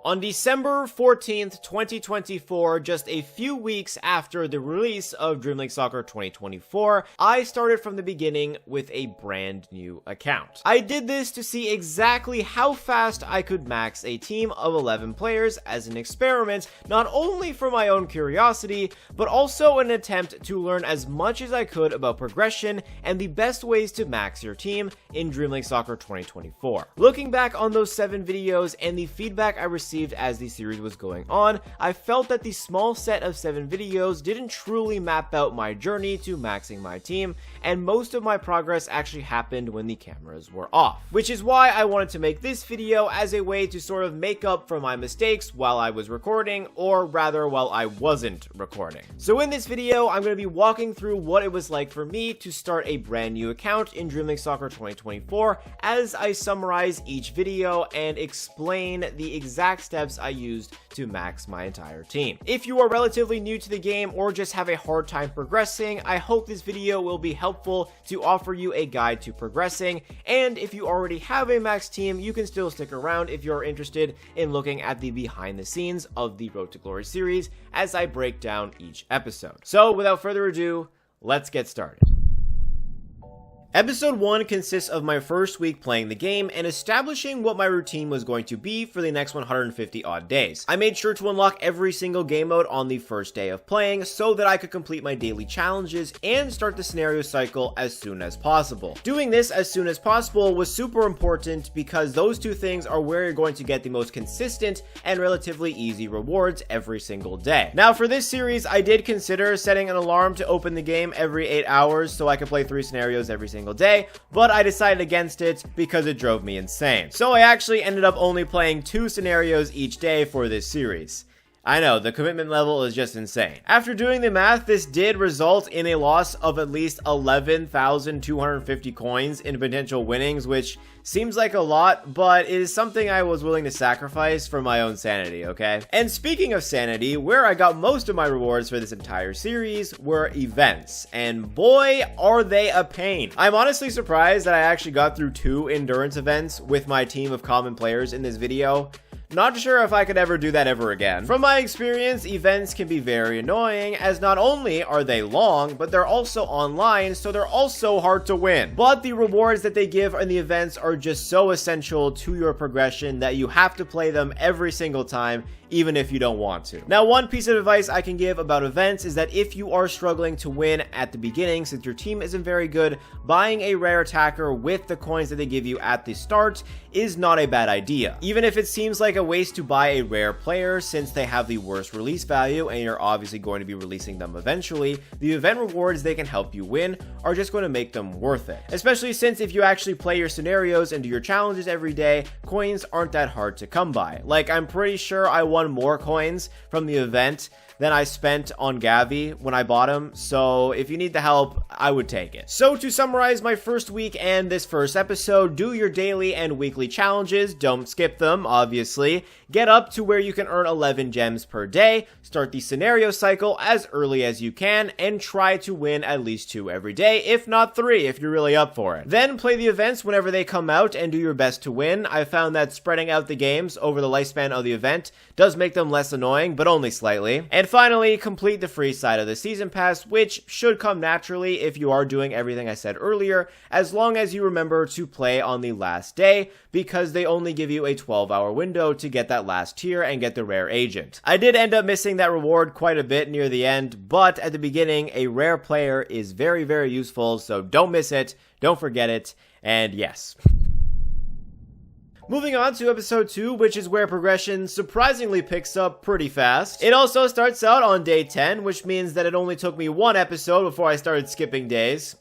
On December 14th, 2024, just a few weeks after the release of Dream League Soccer 2024, I started from the beginning with a brand new account. I did this to see exactly how fast I could max a team of 11 players as an experiment, not only for my own curiosity, but also an attempt to learn as much as I could about progression and the best ways to max your team in Dream League Soccer 2024. Looking back on those 7 videos and the feedback I received as the series was going on, I felt that the small set of 7 videos didn't truly map out my journey to maxing my team, and most of my progress actually happened when the cameras were off. Which is why I wanted to make this video as a way to sort of make up for my mistakes while I was recording, or rather while I wasn't recording. So in this video, I'm going to be walking through what it was like for me to start a brand new account in Dream League Soccer 2024 as I summarize each video and explain the exact steps I used to max my entire team. If you are relatively new to the game or just have a hard time progressing, I hope this video will be helpful to offer you a guide to progressing, and if you already have a max team, you can still stick around if you're interested in looking at the behind the scenes of the Road to Glory series as I break down each episode. So without further ado, let's get started. Episode 1 consists of my first week playing the game and establishing what my routine was going to be for the next 150 odd days. I made sure to unlock every single game mode on the first day of playing so that I could complete my daily challenges and start the scenario cycle as soon as possible. Doing this as soon as possible was super important because those two things are where you're going to get the most consistent and relatively easy rewards every single day. Now for this series, I did consider setting an alarm to open the game every 8 hours so I could play 3 scenarios every single day, but I decided against it because it drove me insane. So I actually ended up only playing 2 scenarios each day for this series. I know, the commitment level is just insane. After doing the math, this did result in a loss of at least 11,250 coins in potential winnings, which seems like a lot, but it is something I was willing to sacrifice for my own sanity, okay? And speaking of sanity, where I got most of my rewards for this entire series were events, and boy, are they a pain. I'm honestly surprised that I actually got through 2 endurance events with my team of common players in this video. Not sure if I could ever do that ever again. From my experience, events can be very annoying, as not only are they long, but they're also online, so they're also hard to win. But the rewards that they give in the events are just so essential to your progression that you have to play them every single time, even if you don't want to. Now, one piece of advice I can give about events is that if you are struggling to win at the beginning, since your team isn't very good, buying a rare attacker with the coins that they give you at the start is not a bad idea. Even if it seems like a waste to buy a rare player since they have the worst release value and you're obviously going to be releasing them eventually, the event rewards they can help you win are just going to make them worth it. Especially since if you actually play your scenarios and do your challenges every day, coins aren't that hard to come by. Like, I'm pretty sure I won more coins from the event than I spent on Gavi when I bought him, so if you need the help, I would take it. So to summarize my first week and this first episode, do your daily and weekly challenges, don't skip them, obviously, get up to where you can earn 11 gems per day, start the scenario cycle as early as you can, and try to win at least 2 every day, if not 3 if you're really up for it. Then play the events whenever they come out and do your best to win. I found that spreading out the games over the lifespan of the event does make them less annoying, but only slightly. And finally, complete the free side of the season pass, which should come naturally if you are doing everything I said earlier, as long as you remember to play on the last day, because they only give you a 12-hour window to get that last tier and get the rare agent. I did end up missing that reward quite a bit near the end, but at the beginning, a rare player is very, very useful, so don't miss it, don't forget it, and yes. Moving on to episode 2, which is where progression surprisingly picks up pretty fast. It also starts out on day 10, which means that it only took me 1 episode before I started skipping days.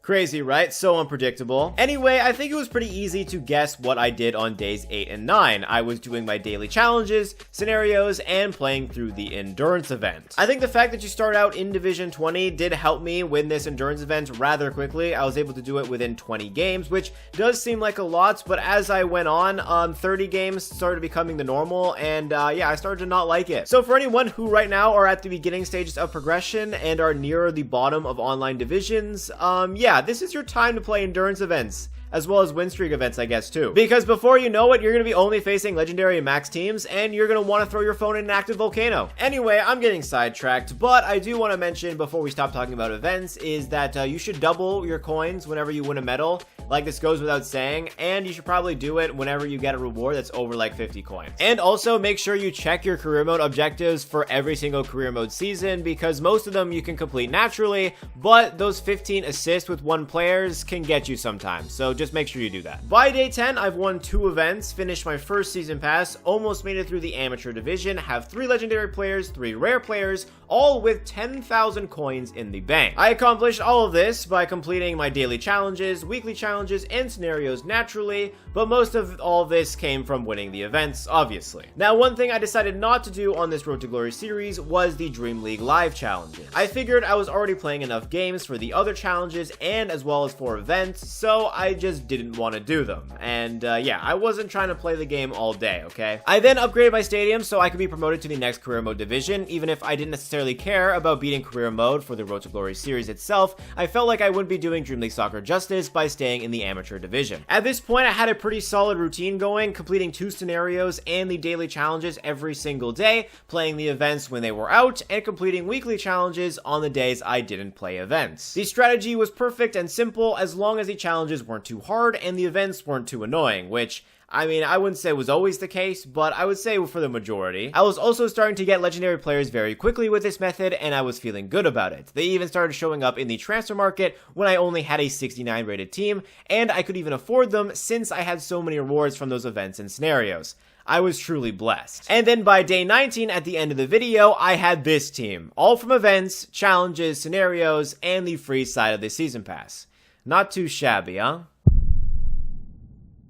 Crazy, right? So unpredictable. Anyway, I think it was pretty easy to guess what I did on days 8 and 9. I was doing my daily challenges, scenarios, and playing through the endurance event. I think the fact that you start out in Division 20 did help me win this endurance event rather quickly. I was able to do it within 20 games, which does seem like a lot, but as I went on, 30 games started becoming the normal, and yeah, I started to not like it. So for anyone who right now are at the beginning stages of progression and are near the bottom of online divisions, yeah, this is your time to play endurance events. as well as win streak events, I guess, too. Because before you know it, you're going to be only facing legendary and max teams, and you're going to want to throw your phone in an active volcano. Anyway, I'm getting sidetracked, but I do want to mention before we stop talking about events is that you should double your coins whenever you win a medal. Like, this goes without saying, and you should probably do it whenever you get a reward that's over like 50 coins. And also make sure you check your career mode objectives for every single career mode season, because most of them you can complete naturally, but those 15 assists with 1 players can get you sometimes, so just make sure you do that. By day 10, I've won 2 events, finished my first season pass, almost made it through the amateur division, have 3 legendary players, 3 rare players, all with 10,000 coins in the bank. I accomplished all of this by completing my daily challenges, weekly challenges, and scenarios naturally, but most of all this came from winning the events, obviously. Now, one thing I decided not to do on this Road to Glory series was the Dream League live challenges. I figured I was already playing enough games for the other challenges and as well as for events, so I just didn't want to do them. And yeah, I wasn't trying to play the game all day, okay? I then upgraded my stadium so I could be promoted to the next career mode division. Even if I didn't necessarily care about beating career mode for the Road to Glory series itself, I felt like I wouldn't be doing Dream League Soccer justice by staying in the amateur division. At this point, I had a pretty solid routine going, completing 2 scenarios and the daily challenges every single day, playing the events when they were out, and completing weekly challenges on the days I didn't play events. The strategy was perfect and simple as long as the challenges weren't too hard and the events weren't too annoying, which, I mean, I wouldn't say was always the case, but I would say for the majority. I was also starting to get legendary players very quickly with this method, and I was feeling good about it. They even started showing up in the transfer market when I only had a 69 rated team, and I could even afford them since I had so many rewards from those events and scenarios. I was truly blessed. And then by day 19, at the end of the video, I had this team, all from events, challenges, scenarios, and the free side of the season pass. Not too shabby, huh?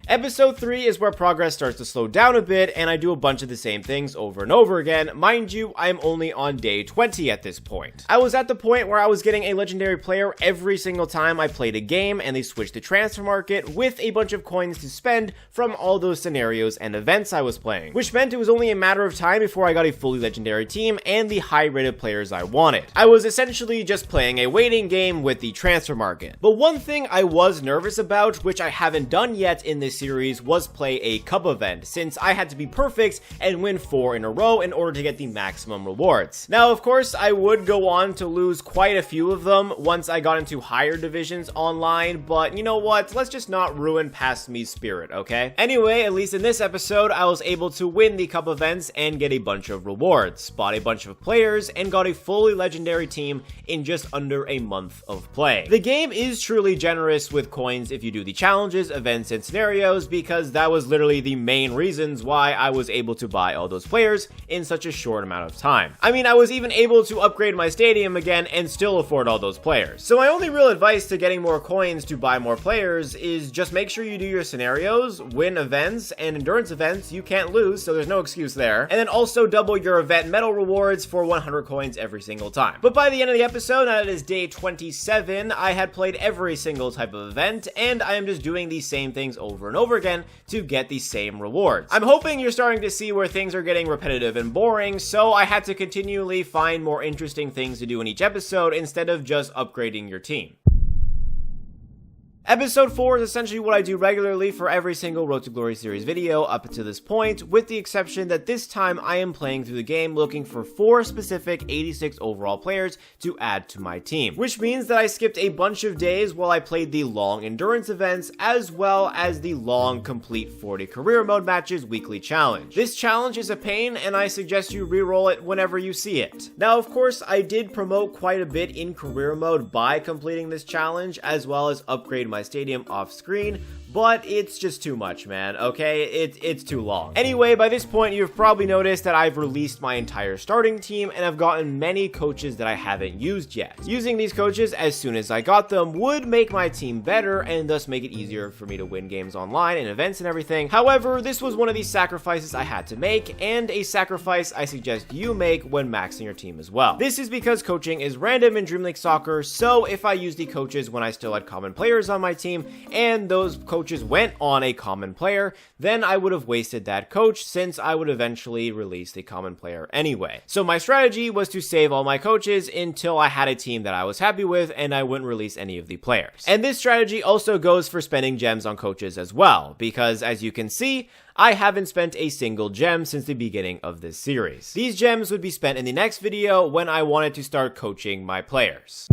Episode 3 is where progress starts to slow down a bit, and I do a bunch of the same things over and over again. Mind you, I'm only on day 20 at this point. I was at the point where I was getting a legendary player every single time I played a game, and they switched the transfer market with a bunch of coins to spend from all those scenarios and events I was playing, which meant it was only a matter of time before I got a fully legendary team and the high-rated players I wanted. I was essentially just playing a waiting game with the transfer market. But one thing I was nervous about, which I haven't done yet in this series, was play a cup event, since I had to be perfect and win 4 in a row in order to get the maximum rewards. Now, of course, I would go on to lose quite a few of them once I got into higher divisions online, but you know what? Let's just not ruin past me's spirit, okay? Anyway, at least in this episode, I was able to win the cup events and get a bunch of rewards, bought a bunch of players, and got a fully legendary team in just under a month of play. The game is truly generous with coins if you do the challenges, events, and scenarios, because that was literally the main reasons why I was able to buy all those players in such a short amount of time. I mean, I was even able to upgrade my stadium again and still afford all those players. So my only real advice to getting more coins to buy more players is just make sure you do your scenarios, win events, and endurance events. You can't lose, so there's no excuse there. And then also double your event medal rewards for 100 coins every single time. But by the end of the episode, now that it is day 27, I had played every single type of event, and I am just doing the same things over and over again to get the same rewards. I'm hoping you're starting to see where things are getting repetitive and boring, so I had to continually find more interesting things to do in each episode instead of just upgrading your team. Episode 4 is essentially what I do regularly for every single Road to Glory series video up to this point, with the exception that this time I am playing through the game looking for 4 specific 86 overall players to add to my team, which means that I skipped a bunch of days while I played the long endurance events as well as the long complete 40 career mode matches weekly challenge. This challenge is a pain, and I suggest you reroll it whenever you see it. Now, of course, I did promote quite a bit in career mode by completing this challenge, as well as upgrade my stadium off screen, but it's just too much, man, okay? It's too long. Anyway, by this point, you've probably noticed that I've released my entire starting team and I've gotten many coaches that I haven't used yet. Using these coaches as soon as I got them would make my team better and thus make it easier for me to win games online and events and everything. However, this was one of these sacrifices I had to make, and a sacrifice I suggest you make when maxing your team as well. This is because coaching is random in Dream League Soccer, so if I use the coaches when I still had common players on my team, and those coaches coaches went on a common player, then I would have wasted that coach since I would eventually release the common player anyway. So my strategy was to save all my coaches until I had a team that I was happy with and I wouldn't release any of the players. And this strategy also goes for spending gems on coaches as well, because as you can see, I haven't spent a single gem since the beginning of this series. These gems would be spent in the next video when I wanted to start coaching my players.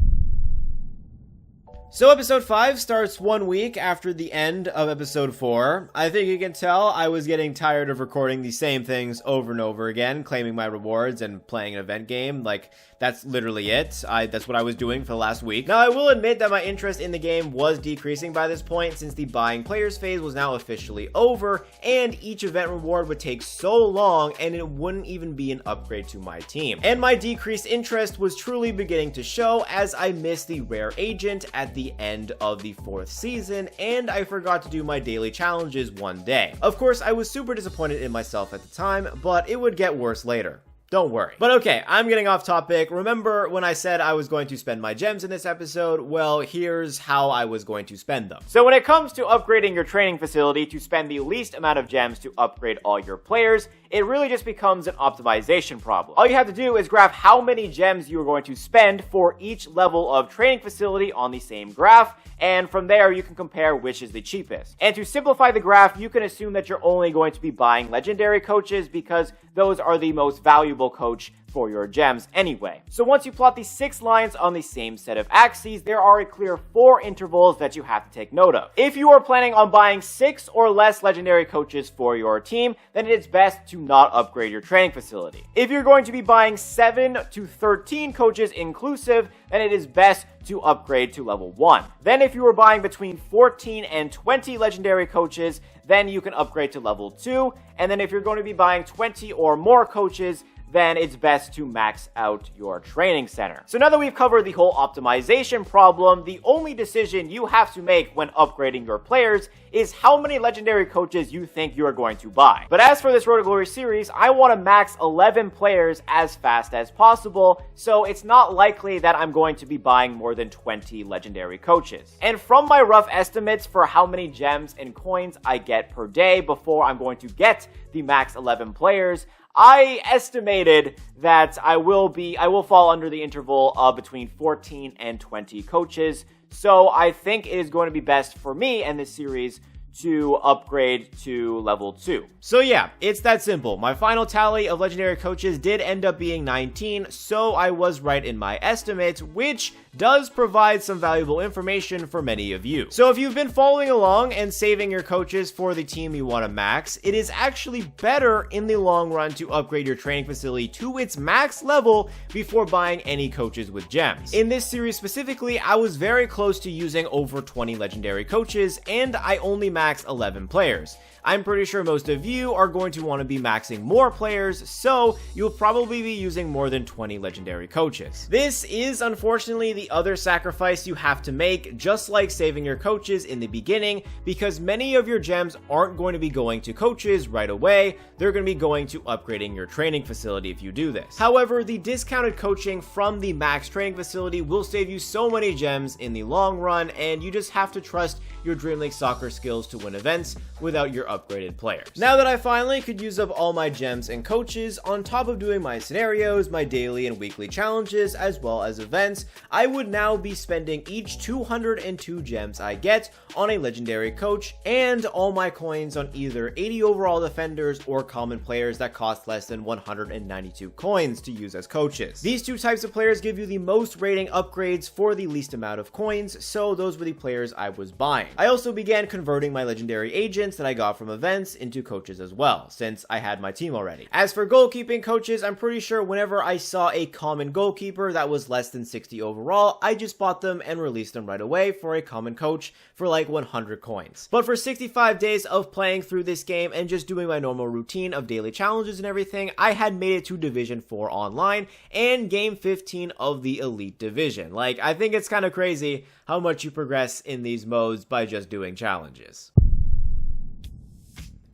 So episode 5 starts 1 week after the end of episode 4. I think you can tell I was getting tired of recording the same things over and over again, claiming my rewards and playing an event game. Like, that's literally it. That's what I was doing for the last week. Now, I will admit that my interest in the game was decreasing by this point since the buying players phase was now officially over, and each event reward would take so long and it wouldn't even be an upgrade to my team. And my decreased interest was truly beginning to show as I missed the rare agent at the end of the 4th season, and I forgot to do my daily challenges one day. Of course, I was super disappointed in myself at the time, but it would get worse later. Don't worry. But okay, I'm getting off topic. Remember when I said I was going to spend my gems in this episode? Well, here's how I was going to spend them. So when it comes to upgrading your training facility to spend the least amount of gems to upgrade all your players, it really just becomes an optimization problem. All you have to do is graph how many gems you are going to spend for each level of training facility on the same graph, and from there you can compare which is the cheapest. And to simplify the graph, you can assume that you're only going to be buying legendary coaches because those are the most valuable coach for your gems anyway. So once you plot these 6 lines on the same set of axes, there are a clear 4 intervals that you have to take note of. If you are planning on buying 6 or less legendary coaches for your team, then it's best to not upgrade your training facility. If you're going to be buying 7 to 13 coaches inclusive, then it is best to upgrade to level 1. Then if you are buying between 14 and 20 legendary coaches, then you can upgrade to level 2. And then if you're going to be buying 20 or more coaches, then it's best to max out your training center. So now that we've covered the whole optimization problem, the only decision you have to make when upgrading your players is how many legendary coaches you think you are going to buy. But as for this Road to Glory series, I want to max 11 players as fast as possible, so it's not likely that I'm going to be buying more than 20 legendary coaches. And from my rough estimates for how many gems and coins I get per day before I'm going to get the max 11 players, I estimated that I will fall under the interval of between 14 and 20 coaches. So I think it is going to be best for me and this series to upgrade to level 2. So yeah, it's that simple. My final tally of legendary coaches did end up being 19, so I was right in my estimate, which does provide some valuable information for many of you. So if you've been following along and saving your coaches for the team you want to max, it is actually better in the long run to upgrade your training facility to its max level before buying any coaches with gems. In this series specifically, I was very close to using over 20 legendary coaches, and I only maxed 11 players. I'm pretty sure most of you are going to want to be maxing more players, so you'll probably be using more than 20 legendary coaches. This is unfortunately the other sacrifice you have to make, just like saving your coaches in the beginning, because many of your gems aren't going to be going to coaches right away. They're going to be going to upgrading your training facility if you do this. However, the discounted coaching from the max training facility will save you so many gems in the long run, and you just have to trust your Dream League soccer skills to win events without your upgraded players. Now that I finally could use up all my gems and coaches, on top of doing my scenarios, my daily and weekly challenges, as well as events, I would now be spending each 202 gems I get on a legendary coach, and all my coins on either 80 overall defenders or common players that cost less than 192 coins to use as coaches. These two types of players give you the most rating upgrades for the least amount of coins, so those were the players I was buying. I also began converting my legendary agents that I got from events into coaches as well, since I had my team already. As for goalkeeping coaches, I'm pretty sure whenever I saw a common goalkeeper that was less than 60 overall, I just bought them and released them right away for a common coach for like 100 coins. But for 65 days of playing through this game and just doing my normal routine of daily challenges and everything, I had made it to Division 4 online and Game 15 of the Elite Division. Like, I think it's kind of crazy how much you progress in these modes by just doing challenges.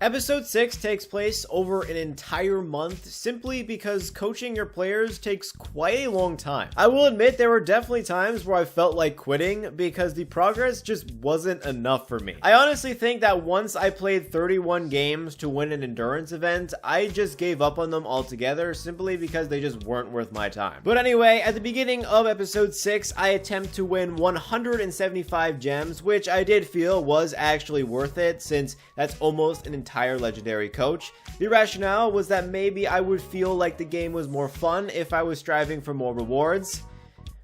Episode 6 takes place over an entire month simply because coaching your players takes quite a long time. I will admit there were definitely times where I felt like quitting because the progress just wasn't enough for me. I honestly think that once I played 31 games to win an endurance event, I just gave up on them altogether simply because they just weren't worth my time. But anyway, at the beginning of episode 6, I attempt to win 175 gems, which I did feel was actually worth it since that's almost an entire legendary coach. The rationale was that maybe I would feel like the game was more fun if I was striving for more rewards.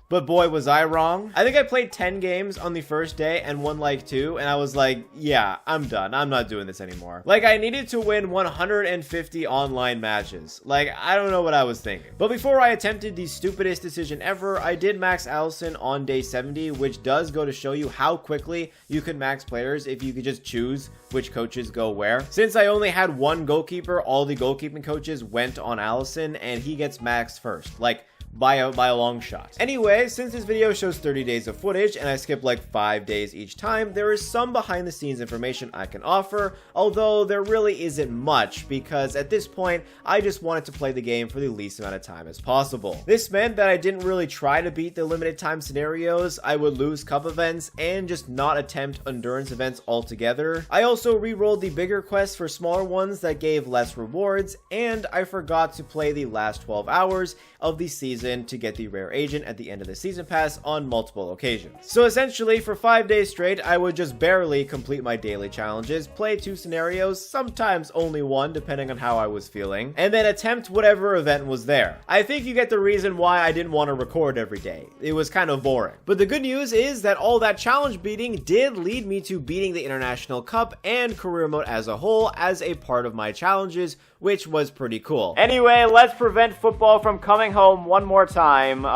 But boy, was I wrong. I think I played 10 games on the first day and won like 2, and I was like, yeah, I'm done. I'm not doing this anymore. Like, I needed to win 150 online matches. Like, I don't know what I was thinking. But before I attempted the stupidest decision ever, I did max Allison on day 70, which does go to show you how quickly you can max players if you could just choose which coaches go where. Since I only had one goalkeeper, all the goalkeeping coaches went on Allison, and he gets maxed first. Like, by a long shot. Anyway, since this video shows 30 days of footage and I skip like 5 days each time, there is some behind the scenes information I can offer, although there really isn't much because at this point, I just wanted to play the game for the least amount of time as possible. This meant that I didn't really try to beat the limited time scenarios, I would lose cup events, and just not attempt endurance events altogether. I also re-rolled the bigger quests for smaller ones that gave less rewards, and I forgot to play the last 12 hours of the season to get the rare agent at the end of the season pass on multiple occasions. So essentially, for 5 days straight, I would just barely complete my daily challenges, play 2 scenarios, sometimes only 1 depending on how I was feeling, and then attempt whatever event was there. I think you get the reason why I didn't want to record every day. It was kind of boring. But the good news is that all that challenge beating did lead me to beating the International Cup and career mode as a whole as a part of my challenges, which was pretty cool. Anyway, let's prevent football from coming home one more time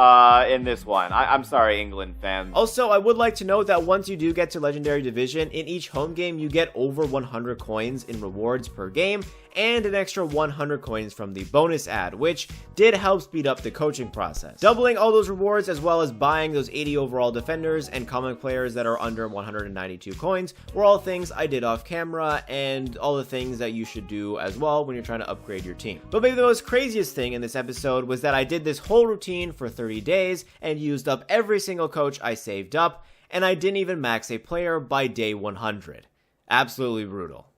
in this one. I'm sorry, England fans. Also, I would like to note that once you do get to Legendary Division, in each home game, you get over 100 coins in rewards per game, and an extra 100 coins from the bonus ad, which did help speed up the coaching process. Doubling all those rewards as well as buying those 80 overall defenders and common players that are under 192 coins were all things I did off camera and all the things that you should do as well when you're trying to upgrade your team. But maybe the most craziest thing in this episode was that I did this whole routine for 30 days and used up every single coach I saved up, and I didn't even max a player by day 100. Absolutely brutal.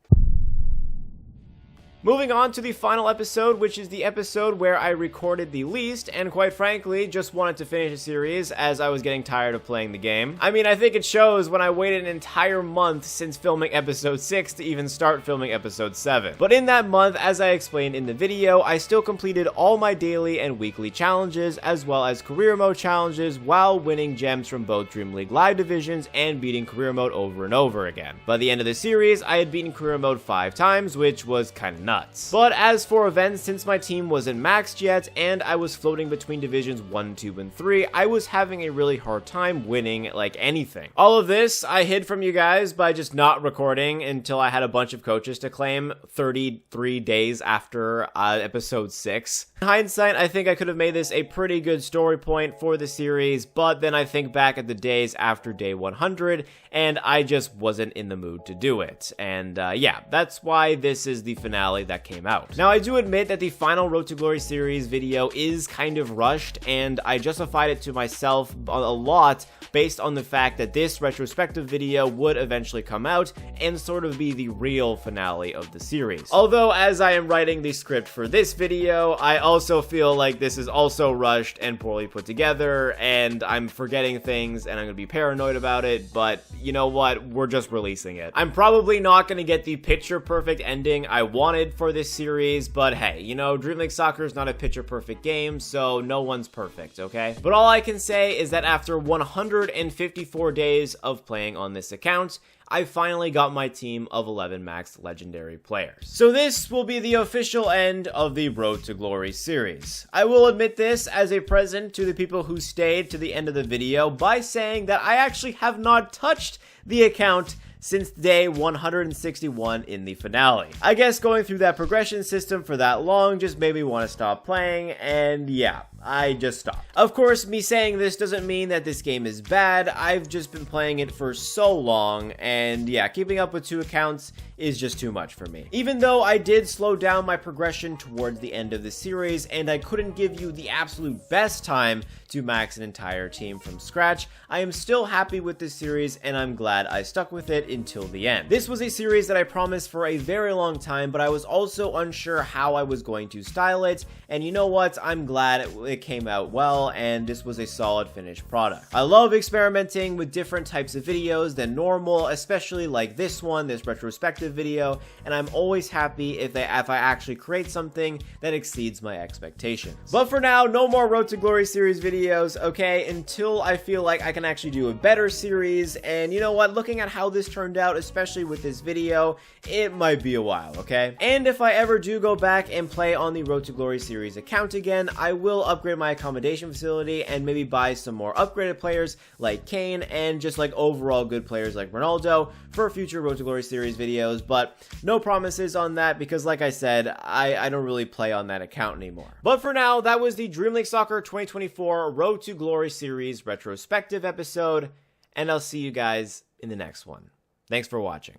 Moving on to the final episode, which is the episode where I recorded the least, and quite frankly, just wanted to finish a series as I was getting tired of playing the game. I mean, I think it shows when I waited an entire month since filming episode 6 to even start filming episode 7. But in that month, as I explained in the video, I still completed all my daily and weekly challenges, as well as career mode challenges, while winning gems from both Dream League Live divisions and beating career mode over and over again. By the end of the series, I had beaten career mode 5 times, which was kinda nuts. But as for events, since my team wasn't maxed yet and I was floating between divisions 1, 2, and 3, I was having a really hard time winning like anything. All of this I hid from you guys by just not recording until I had a bunch of coaches to claim 33 days after episode 6. In hindsight, I think I could have made this a pretty good story point for the series, but then I think back at the days after day 100 and I just wasn't in the mood to do it. And yeah, that's why this is the finale that came out. Now, I do admit that the final Road to Glory series video is kind of rushed, and I justified it to myself a lot based on the fact that this retrospective video would eventually come out and sort of be the real finale of the series. Although, as I am writing the script for this video, I also feel like this is also rushed and poorly put together, and I'm forgetting things and I'm gonna be paranoid about it, but you know what? We're just releasing it. I'm probably not gonna get the picture perfect ending I wanted for this series, but hey, you know, Dream League Soccer is not a picture perfect game, so no one's perfect, okay? But all I can say is that after 154 days of playing on this account, I finally got my team of 11 maxed legendary players. So this will be the official end of the Road to Glory series. I will admit this as a present to the people who stayed to the end of the video by saying that I actually have not touched the account since day 161 in the finale. I guess going through that progression system for that long just made me want to stop playing, and yeah, I just stopped. Of course, me saying this doesn't mean that this game is bad. I've just been playing it for so long, and yeah, keeping up with 2 accounts is just too much for me. Even though I did slow down my progression towards the end of the series, and I couldn't give you the absolute best time to max an entire team from scratch, I am still happy with this series, and I'm glad I stuck with it until the end. This was a series that I promised for a very long time, but I was also unsure how I was going to style it, and you know what? I'm glad it came out well, and this was a solid finished product. I love experimenting with different types of videos than normal, especially like this one, this retrospective video, and I'm always happy if I actually create something that exceeds my expectations. But for now, no more Road to Glory series videos, okay, until I feel like I can actually do a better series. And you know what, looking at how this turned out, especially with this video, it might be a while, okay? And if I ever do go back and play on the Road to Glory series account again, I will upgrade my accommodation facility and maybe buy some more upgraded players like Kane and just like overall good players like Ronaldo for future Road to Glory series videos. But no promises on that because, like I said, I don't really play on that account anymore. But for now, that was the Dream League Soccer 2024 Road to Glory series retrospective episode, and I'll see you guys in the next one. Thanks for watching.